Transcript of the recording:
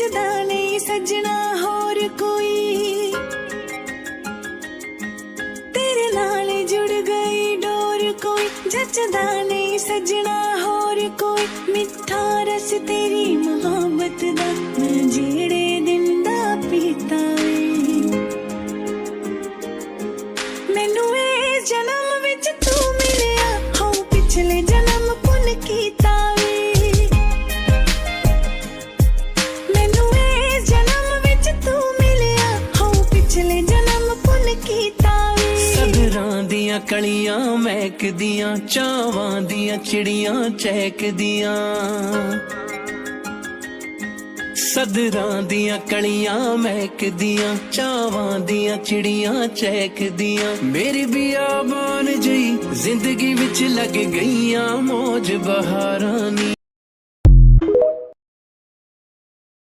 जचदा नहीं सजना होर कोई, तेरे नाल जुड़ गई डोर कोई, जचदा नहीं सजना होर कोई। मिठा रस तेरी मोहब्बत दा मैं जेड़े दिन दा पीता वे, मैनू इस जन्म विच तू मिलिया, हाँ पिछले जन्म पुन कीता वे। मैनू इस जन्म विच तू मिलिया, हाँ पिछले जन्म पुन कीता वे। सदरां दियां कलियां महकदियां, चावां दियां चिड़ियां चहकदियां। सदरां दियां कलियां महकदियां, चावां दियां चिड़ियां चहकदियां। मेरी बियाबान जई जिंदगी विच लग गईयां मौज बहारां नी।